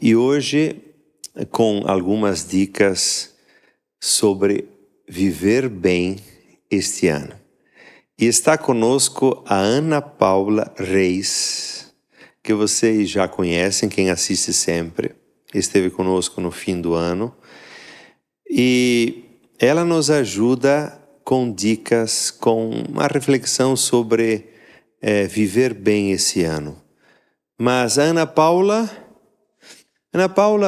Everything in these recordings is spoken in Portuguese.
E hoje, com algumas dicas sobre viver bem este ano. E está conosco a Ana Paula Reis, que vocês já conhecem, quem assiste sempre. Esteve conosco no fim do ano. E ela nos ajuda com dicas, com uma reflexão sobre viver bem esse ano. Mas Ana Paula,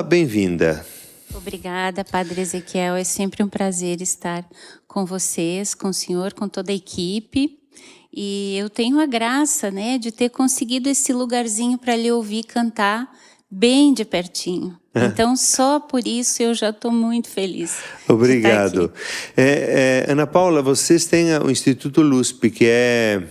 bem-vinda. Obrigada, Padre Ezequiel. É sempre um prazer estar com vocês, com o senhor, com toda a equipe. E eu tenho a graça, de ter conseguido esse lugarzinho para lhe ouvir cantar bem de pertinho. Então, só por isso eu já estou muito feliz. Obrigado. Ana Paula, vocês têm o Instituto LUSP, que é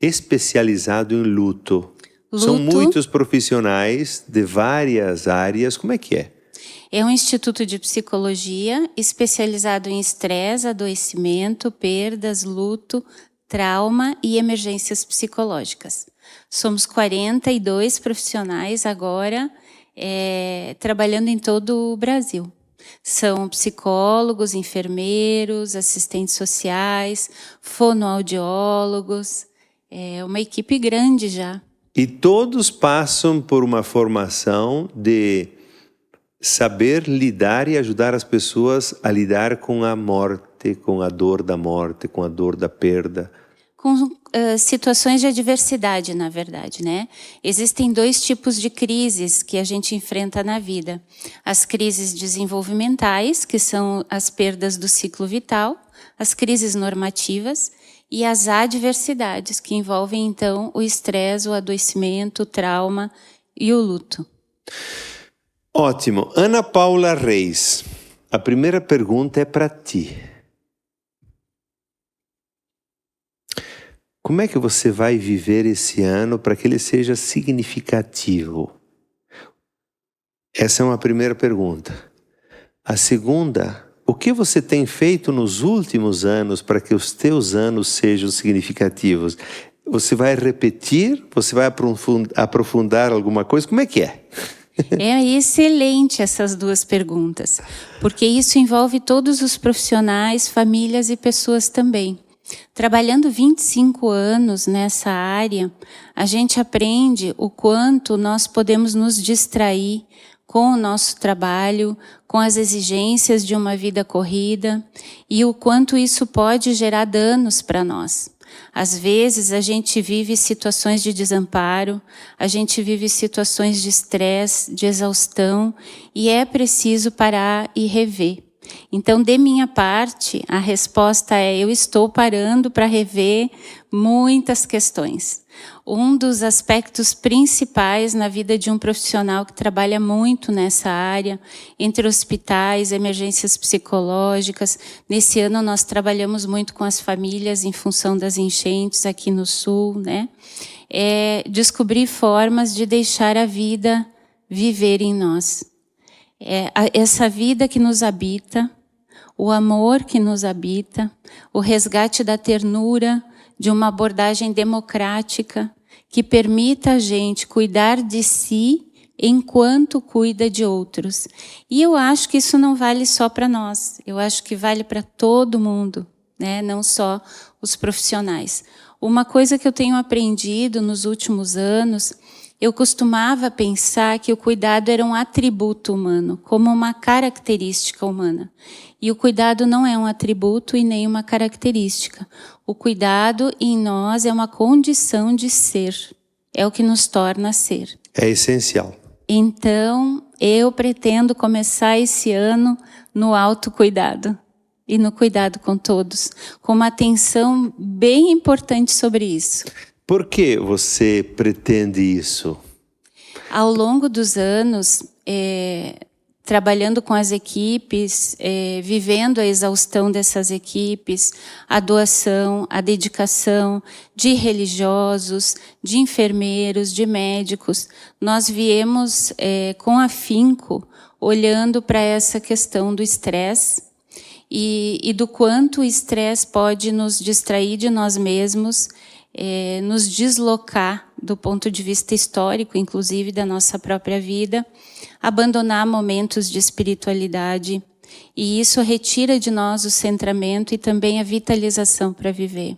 especializado em luto. São muitos profissionais de várias áreas. Como é que é? É um instituto de psicologia especializado em estresse, adoecimento, perdas, luto, trauma e emergências psicológicas. Somos 42 profissionais agora, trabalhando em todo o Brasil. São psicólogos, enfermeiros, assistentes sociais, fonoaudiólogos, é uma equipe grande já. E todos passam por uma formação de saber lidar e ajudar as pessoas a lidar com a morte, com a dor da morte, com a dor da perda. Com situações de adversidade, na verdade, Existem dois tipos de crises que a gente enfrenta na vida. As crises desenvolvimentais, que são as perdas do ciclo vital, as crises normativas, e as adversidades, que envolvem, então, o estresse, o adoecimento, o trauma e o luto. Ótimo. Ana Paula Reis, a primeira pergunta é para ti. Como é que você vai viver esse ano para que ele seja significativo? Essa é uma primeira pergunta. A segunda, o que você tem feito nos últimos anos para que os teus anos sejam significativos? Você vai repetir? Você vai aprofundar alguma coisa? Como é que é? É excelente essas duas perguntas, porque isso envolve todos os profissionais, famílias e pessoas também. Trabalhando 25 anos nessa área, a gente aprende o quanto nós podemos nos distrair com o nosso trabalho, com as exigências de uma vida corrida e o quanto isso pode gerar danos para nós. Às vezes a gente vive situações de desamparo, a gente vive situações de estresse, de exaustão e é preciso parar e rever. Então, de minha parte, a resposta é: eu estou parando para rever muitas questões. Um dos aspectos principais na vida de um profissional que trabalha muito nessa área, entre hospitais, emergências psicológicas. Nesse ano nós trabalhamos muito com as famílias em função das enchentes aqui no Sul, é descobrir formas de deixar a vida viver em nós. Essa vida que nos habita, o amor que nos habita, o resgate da ternura, de uma abordagem democrática que permita a gente cuidar de si enquanto cuida de outros. E eu acho que isso não vale só para nós, eu acho que vale para todo mundo, não só os profissionais. Uma coisa que eu tenho aprendido nos últimos anos, eu costumava pensar que o cuidado era um atributo humano, como uma característica humana. E o cuidado não é um atributo e nem uma característica. O cuidado em nós é uma condição de ser. É o que nos torna ser. É essencial. Então, eu pretendo começar esse ano no autocuidado. E no cuidado com todos. Com uma atenção bem importante sobre isso. Por que você pretende isso? Ao longo dos anos, trabalhando com as equipes, vivendo a exaustão dessas equipes, a doação, a dedicação de religiosos, de enfermeiros, de médicos, nós viemos com afinco olhando para essa questão do estresse e do quanto o estresse pode nos distrair de nós mesmos, nos deslocar do ponto de vista histórico, inclusive da nossa própria vida, abandonar momentos de espiritualidade, e isso retira de nós o centramento e também a vitalização para viver.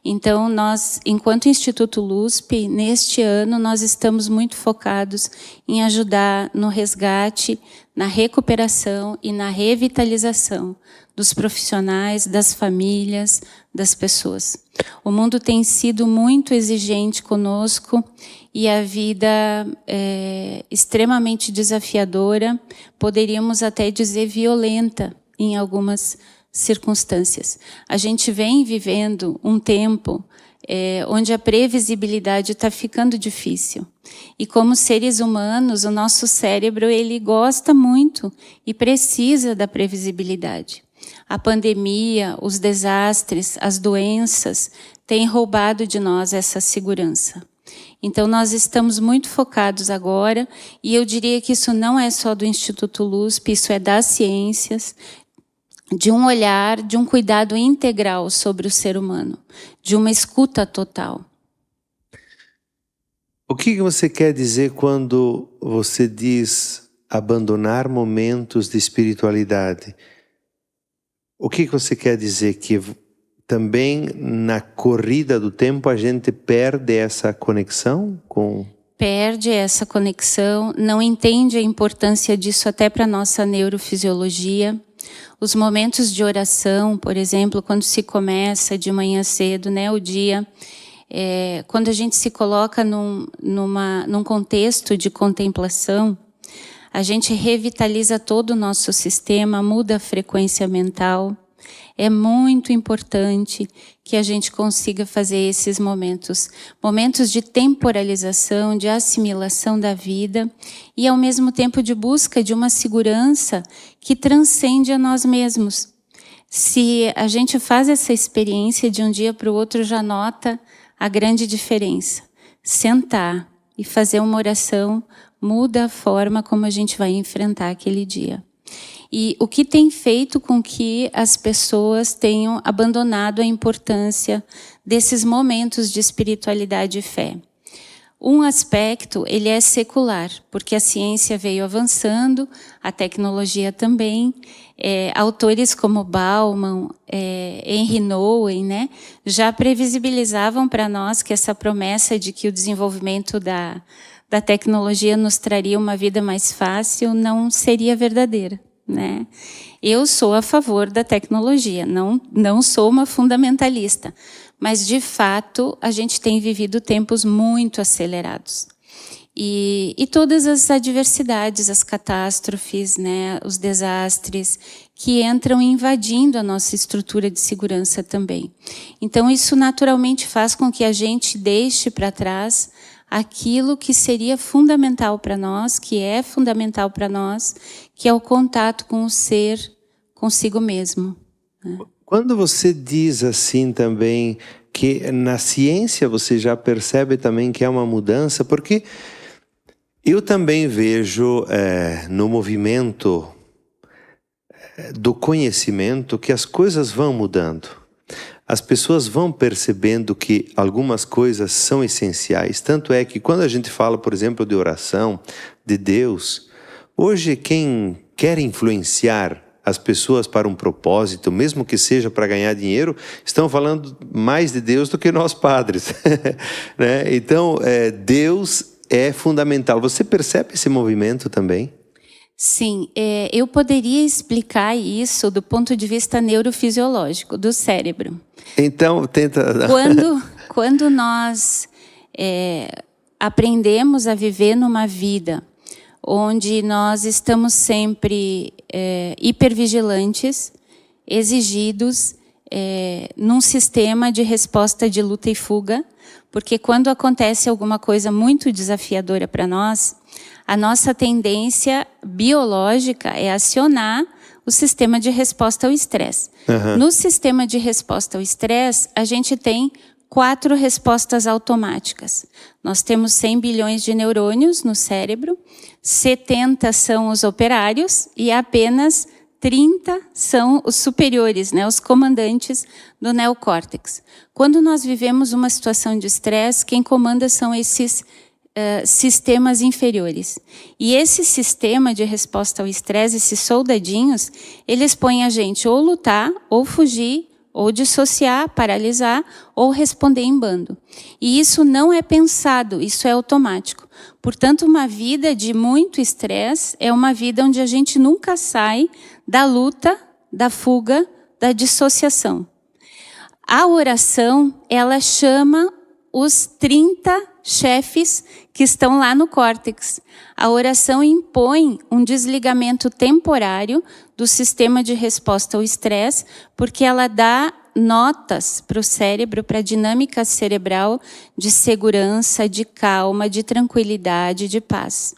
Então, nós, enquanto Instituto LUSP, neste ano, nós estamos muito focados em ajudar no resgate, na recuperação e na revitalização dos profissionais, das famílias, das pessoas. O mundo tem sido muito exigente conosco e a vida é extremamente desafiadora, poderíamos até dizer violenta em algumas circunstâncias. A gente vem vivendo um tempo onde a previsibilidade está ficando difícil. E como seres humanos, o nosso cérebro ele gosta muito e precisa da previsibilidade. A pandemia, os desastres, as doenças têm roubado de nós essa segurança. Então, nós estamos muito focados agora, e eu diria que isso não é só do Instituto LUSP, isso é das ciências, de um olhar, de um cuidado integral sobre o ser humano, de uma escuta total. O que você quer dizer quando você diz abandonar momentos de espiritualidade? O que você quer dizer? Que também na corrida do tempo a gente perde essa conexão com... Perde essa conexão, não entende a importância disso até para a nossa neurofisiologia. Os momentos de oração, por exemplo, quando se começa de manhã cedo, né, o dia, quando a gente se coloca num contexto de contemplação, a gente revitaliza todo o nosso sistema, muda a frequência mental. É muito importante que a gente consiga fazer esses momentos de temporalização, de assimilação da vida e, ao mesmo tempo, de busca de uma segurança que transcende a nós mesmos. Se a gente faz essa experiência de um dia para o outro, já nota a grande diferença. Sentar e fazer uma oração muda a forma como a gente vai enfrentar aquele dia. E o que tem feito com que as pessoas tenham abandonado a importância desses momentos de espiritualidade e fé? Um aspecto, ele é secular, porque a ciência veio avançando, a tecnologia também. Autores como Bauman, Henry Nouwen, né, já previsibilizavam para nós que essa promessa de que o desenvolvimento da tecnologia nos traria uma vida mais fácil não seria verdadeira. Né? Eu sou a favor da tecnologia, não sou uma fundamentalista, mas de fato a gente tem vivido tempos muito acelerados. E todas as adversidades, as catástrofes, né, os desastres que entram invadindo a nossa estrutura de segurança também. Então isso naturalmente faz com que a gente deixe para trás aquilo que seria fundamental para nós, que é fundamental para nós, que é o contato com o ser, consigo mesmo. Né? Quando você diz assim também, que na ciência você já percebe também que é uma mudança, porque eu também vejo no movimento do conhecimento que as coisas vão mudando. As pessoas vão percebendo que algumas coisas são essenciais. Tanto é que quando a gente fala, por exemplo, de oração, de Deus, hoje quem quer influenciar as pessoas para um propósito, mesmo que seja para ganhar dinheiro, estão falando mais de Deus do que nós padres. Né? Então, Deus é fundamental. Você percebe esse movimento também? Sim, eu poderia explicar isso do ponto de vista neurofisiológico, do cérebro. Então, tenta... Quando nós aprendemos a viver numa vida onde nós estamos sempre hipervigilantes, exigidos, num sistema de resposta de luta e fuga, porque quando acontece alguma coisa muito desafiadora para nós, a nossa tendência biológica é acionar o sistema de resposta ao estresse. Uhum. No sistema de resposta ao estresse, a gente tem 4 respostas automáticas. Nós temos 100 bilhões de neurônios no cérebro, 70 são os operários e apenas 30 são os superiores, né, os comandantes do neocórtex. Quando nós vivemos uma situação de estresse, quem comanda são esses sistemas inferiores. E esse sistema de resposta ao estresse, esses soldadinhos, eles põem a gente ou lutar, ou fugir, ou dissociar, paralisar, ou responder em bando. E isso não é pensado, isso é automático. Portanto, uma vida de muito estresse é uma vida onde a gente nunca sai da luta, da fuga, da dissociação. A oração, ela chama os 30 chefes que estão lá no córtex. A oração impõe um desligamento temporário do sistema de resposta ao estresse, porque ela dá notas para o cérebro, para a dinâmica cerebral de segurança, de calma, de tranquilidade, de paz.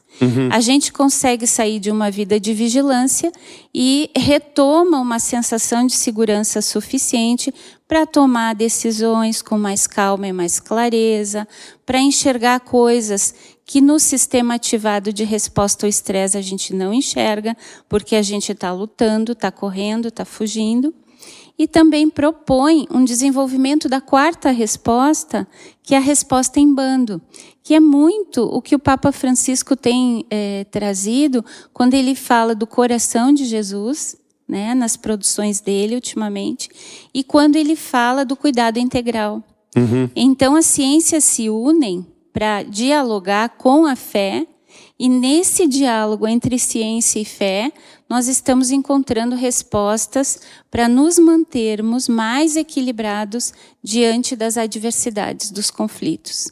A gente consegue sair de uma vida de vigilância e retoma uma sensação de segurança suficiente para tomar decisões com mais calma e mais clareza, para enxergar coisas que no sistema ativado de resposta ao estresse a gente não enxerga, porque a gente está lutando, está correndo, está fugindo. E também propõe um desenvolvimento da quarta resposta, que é a resposta em bando, que é muito o que o Papa Francisco tem trazido quando ele fala do coração de Jesus, né, nas produções dele ultimamente, e quando ele fala do cuidado integral. Então, as ciências se unem para dialogar com a fé, e nesse diálogo entre ciência e fé, nós estamos encontrando respostas para nos mantermos mais equilibrados diante das adversidades, dos conflitos.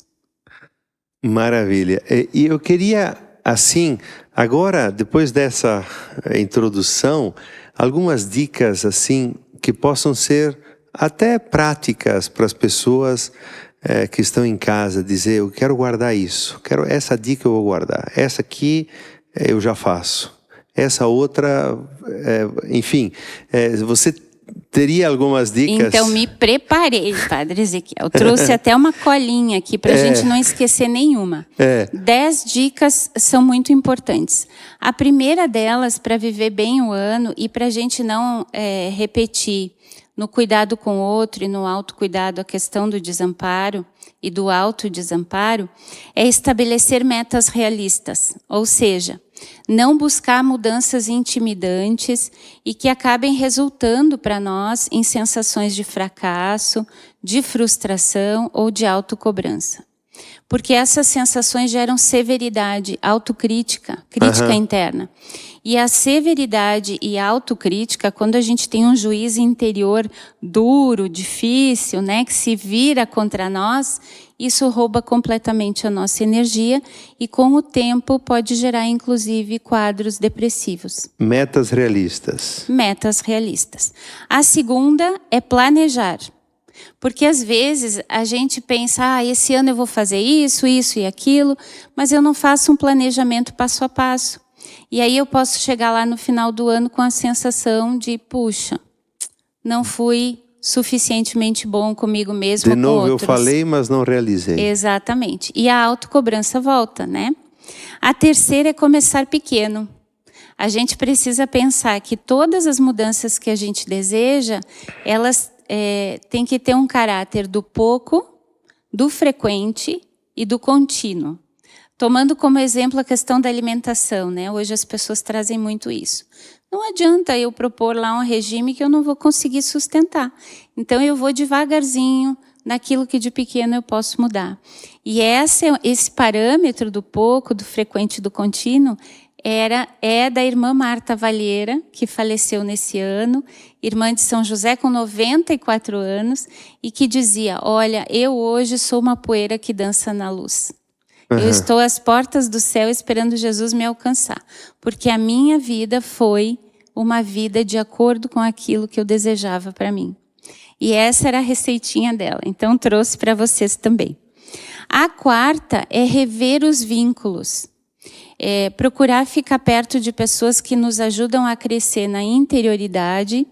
Maravilha. E eu queria, assim, agora, depois dessa introdução, algumas dicas, assim, que possam ser até práticas para as pessoas que estão em casa, dizer, eu quero guardar isso, essa dica eu vou guardar, essa aqui eu já faço, essa outra, enfim, você teria algumas dicas? Então, me preparei, Padre Ezequiel. Eu trouxe até uma colinha aqui para a gente não esquecer nenhuma. 10 dicas são muito importantes. A primeira delas, para viver bem o ano e para a gente não repetir no cuidado com o outro e no autocuidado a questão do desamparo e do autodesamparo, é estabelecer metas realistas, ou seja, não buscar mudanças intimidantes e que acabem resultando para nós em sensações de fracasso, de frustração ou de autocobrança. Porque essas sensações geram severidade, autocrítica, crítica interna. E a severidade e a autocrítica, quando a gente tem um juiz interior duro, difícil, né, que se vira contra nós, isso rouba completamente a nossa energia e com o tempo pode gerar inclusive quadros depressivos. Metas realistas. Metas realistas. A segunda é planejar. Porque às vezes a gente pensa, esse ano eu vou fazer isso, isso e aquilo, mas eu não faço um planejamento passo a passo. E aí eu posso chegar lá no final do ano com a sensação de, puxa, não fui suficientemente bom comigo mesmo. De novo, com outros. Eu falei, mas não realizei. Exatamente. E a autocobrança volta, né? A terceira é começar pequeno. A gente precisa pensar que todas as mudanças que a gente deseja, elas têm que ter um caráter do pouco, do frequente e do contínuo. Tomando como exemplo a questão da alimentação, né? Hoje as pessoas trazem muito isso. Não adianta eu propor lá um regime que eu não vou conseguir sustentar. Então eu vou devagarzinho naquilo que de pequeno eu posso mudar. E esse parâmetro do pouco, do frequente e do contínuo é da irmã Marta Valheira, que faleceu nesse ano, irmã de São José com 94 anos, e que dizia, olha, eu hoje sou uma poeira que dança na luz. Eu estou às portas do céu esperando Jesus me alcançar, porque a minha vida foi uma vida de acordo com aquilo que eu desejava para mim. E essa era a receitinha dela, então trouxe para vocês também. A quarta é rever os vínculos. Procurar ficar perto de pessoas que nos ajudam a crescer na interioridade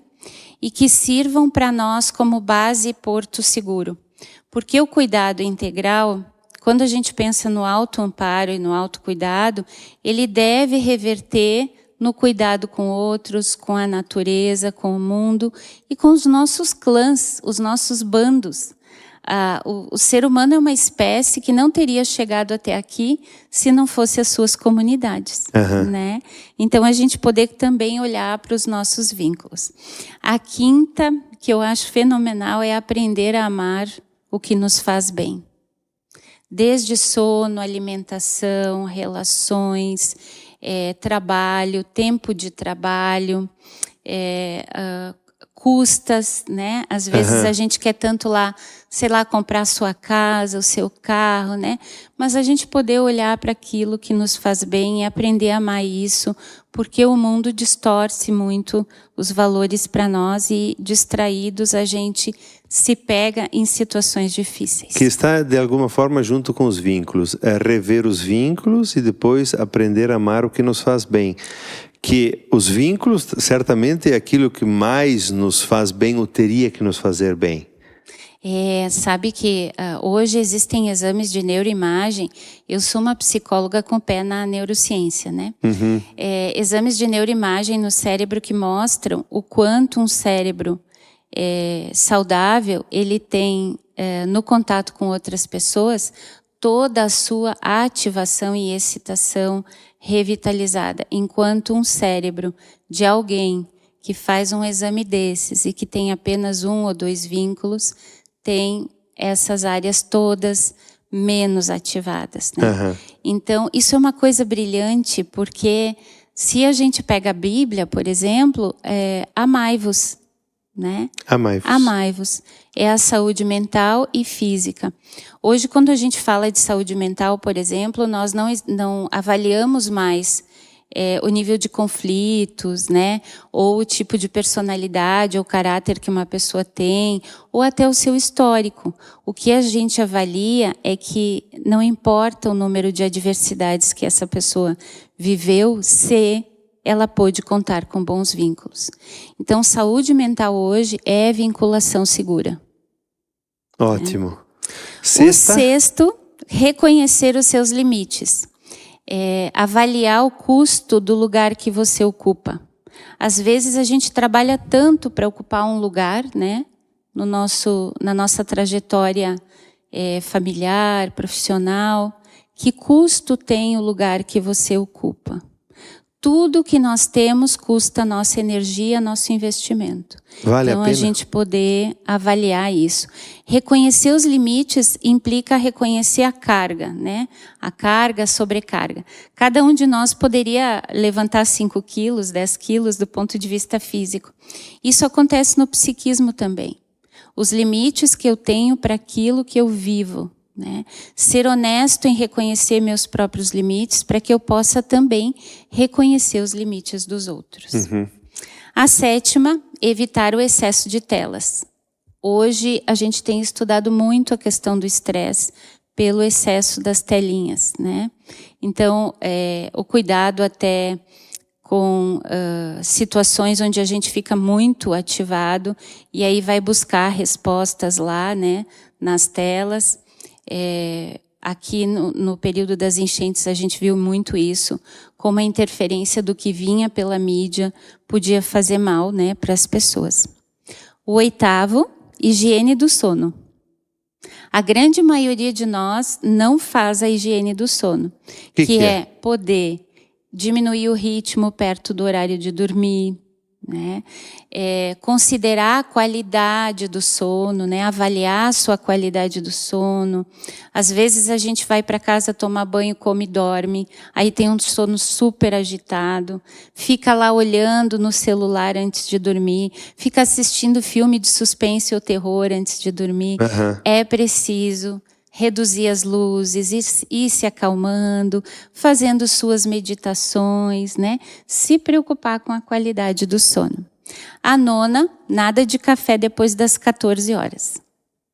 e que sirvam para nós como base e porto seguro. Porque o cuidado integral, quando a gente pensa no autoamparo e no autocuidado, ele deve reverter no cuidado com outros, com a natureza, com o mundo e com os nossos clãs, os nossos bandos. O ser humano é uma espécie que não teria chegado até aqui se não fosse as suas comunidades, né? Então, a gente poder também olhar para os nossos vínculos. A quinta, que eu acho fenomenal, é aprender a amar o que nos faz bem. Desde sono, alimentação, relações, trabalho, tempo de trabalho, custas, né? Às vezes a gente quer tanto lá, sei lá, comprar a sua casa, o seu carro, né? Mas a gente poder olhar para aquilo que nos faz bem e aprender a amar isso, porque o mundo distorce muito os valores para nós e distraídos a gente se pega em situações difíceis. Que está, de alguma forma, junto com os vínculos. É rever os vínculos e depois aprender a amar o que nos faz bem. Que os vínculos, certamente, é aquilo que mais nos faz bem ou teria que nos fazer bem. Sabe que hoje existem exames de neuroimagem. Eu sou uma psicóloga com pé na neurociência, né? Exames de neuroimagem no cérebro que mostram o quanto um cérebro saudável, ele tem, no contato com outras pessoas, toda a sua ativação e excitação revitalizada, enquanto um cérebro de alguém que faz um exame desses e que tem apenas 1 ou 2 vínculos, tem essas áreas todas menos ativadas, né? Então, isso é uma coisa brilhante, porque se a gente pega a Bíblia, por exemplo, amai-vos, né? Amai-vos. Amai-vos. É a saúde mental e física. Hoje, quando a gente fala de saúde mental, por exemplo, nós não avaliamos mais o nível de conflitos, né? Ou o tipo de personalidade ou caráter que uma pessoa tem, ou até o seu histórico. O que a gente avalia é que não importa o número de adversidades que essa pessoa viveu, se ela pôde contar com bons vínculos. Então, saúde mental hoje é vinculação segura. Ótimo. O sexto, reconhecer os seus limites. Avaliar o custo do lugar que você ocupa. Às vezes a gente trabalha tanto para ocupar um lugar, né, na nossa trajetória familiar, profissional, que custo tem o lugar que você ocupa? Tudo que nós temos custa nossa energia, nosso investimento. Vale então, a pena? A gente poder avaliar isso. Reconhecer os limites implica reconhecer a carga, né? A carga, a sobrecarga. Cada um de nós poderia levantar 5 quilos, 10 quilos do ponto de vista físico. Isso acontece no psiquismo também. Os limites que eu tenho para aquilo que eu vivo. Né? Ser honesto em reconhecer meus próprios limites para que eu possa também reconhecer os limites dos outros. A sétima, evitar o excesso de telas. Hoje a gente tem estudado muito a questão do estresse pelo excesso das telinhas, né? Então, o cuidado até com situações onde a gente fica muito ativado e aí vai buscar respostas lá, né, nas telas. Aqui no período das enchentes a gente viu muito isso, como a interferência do que vinha pela mídia podia fazer mal, né, para as pessoas. O oitavo, higiene do sono. A grande maioria de nós não faz a higiene do sono, que é poder diminuir o ritmo perto do horário de dormir, né? Considerar a qualidade do sono, né? Avaliar a sua qualidade do sono. Às vezes a gente vai para casa tomar banho, come e dorme, aí tem um sono super agitado, fica lá olhando no celular antes de dormir, fica assistindo filme de suspense ou terror antes de dormir. É preciso reduzir as luzes, ir se acalmando, fazendo suas meditações, né? Se preocupar com a qualidade do sono. A nona, nada de café depois das 14 horas.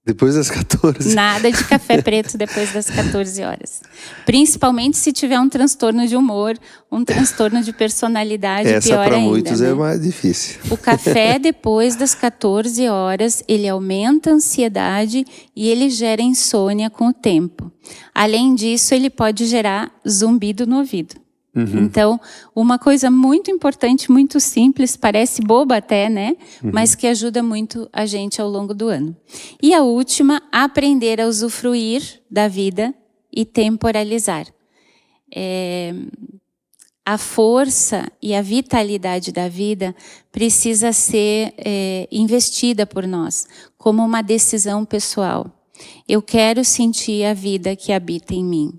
Depois das 14? Nada de café preto depois das 14 horas. Principalmente se tiver um transtorno de humor, um transtorno de personalidade, pior ainda. Essa para muitos, né? É mais difícil. O café depois das 14 horas, ele aumenta a ansiedade e ele gera insônia com o tempo. Além disso, ele pode gerar zumbido no ouvido. Então, uma coisa muito importante, muito simples, parece boba até, né? Mas que ajuda muito a gente ao longo do ano. E a última, aprender a usufruir da vida e temporalizar. A força e a vitalidade da vida precisa ser investida por nós, como uma decisão pessoal. Eu quero sentir a vida que habita em mim.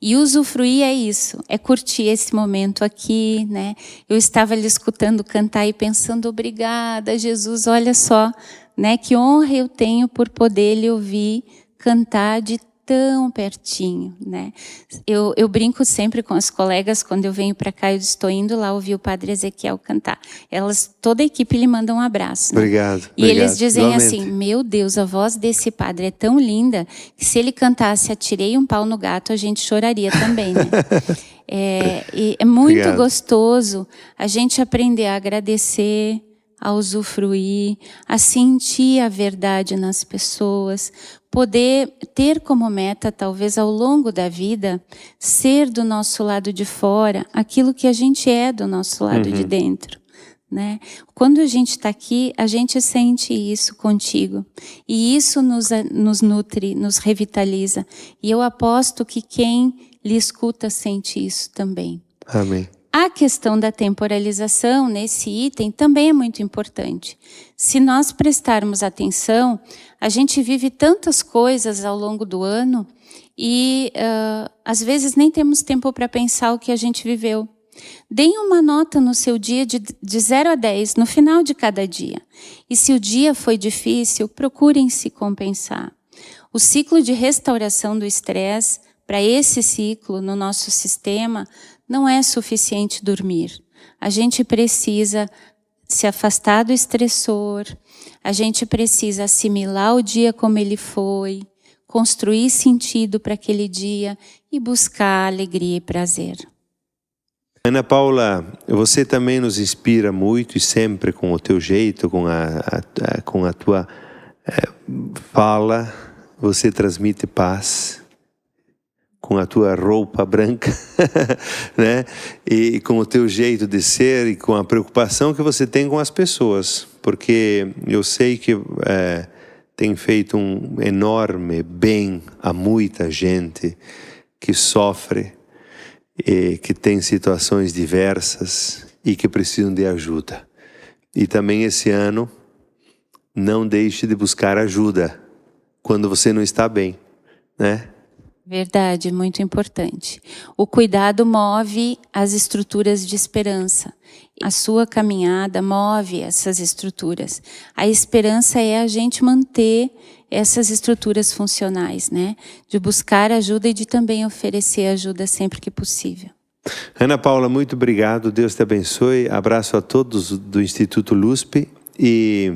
E usufruir é isso, é curtir esse momento aqui, né? Eu estava ali escutando cantar e pensando, obrigada, Jesus, olha só, né? Que honra eu tenho por poder lhe ouvir cantar de tão pertinho, né? Eu brinco sempre com as colegas, quando eu venho para cá, eu estou indo lá ouvir o Padre Ezequiel cantar. Toda a equipe lhe manda um abraço. Né? Obrigado. E eles dizem assim, meu Deus, a voz desse padre é tão linda, que se ele cantasse Atirei um pau no gato, a gente choraria também, né? É muito gostoso a gente aprender a agradecer, a usufruir, a sentir a verdade nas pessoas, poder ter como meta, talvez ao longo da vida, ser do nosso lado de fora aquilo que a gente é do nosso lado de dentro. Né? Quando a gente está aqui, a gente sente isso contigo. E isso nos nutre, nos revitaliza. E eu aposto que quem lhe escuta sente isso também. Amém. A questão da temporalização nesse item também é muito importante. Se nós prestarmos atenção, a gente vive tantas coisas ao longo do ano e às vezes nem temos tempo para pensar o que a gente viveu. Deem uma nota no seu dia de 0 a 10, no final de cada dia. E se o dia foi difícil, procurem se compensar. O ciclo de restauração do estresse, para esse ciclo no nosso sistema, não é suficiente dormir. A gente precisa se afastar do estressor, a gente precisa assimilar o dia como ele foi, construir sentido para aquele dia e buscar alegria e prazer. Ana Paula, você também nos inspira muito e sempre com o teu jeito, com a tua fala, você transmite paz. Com a tua roupa branca, né? E com o teu jeito de ser e com a preocupação que você tem com as pessoas. Porque eu sei que tem feito um enorme bem a muita gente que sofre, e que tem situações diversas e que precisam de ajuda. E também esse ano, não deixe de buscar ajuda quando você não está bem, né? Verdade, muito importante. O cuidado move as estruturas de esperança. A sua caminhada move essas estruturas. A esperança é a gente manter essas estruturas funcionais, né? De buscar ajuda e de também oferecer ajuda sempre que possível. Ana Paula, muito obrigado. Deus te abençoe. Abraço a todos do Instituto LUSP e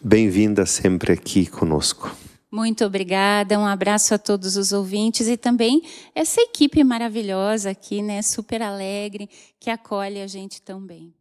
bem-vinda sempre aqui conosco. Muito obrigada, um abraço a todos os ouvintes e também essa equipe maravilhosa aqui, né, super alegre, que acolhe a gente tão bem.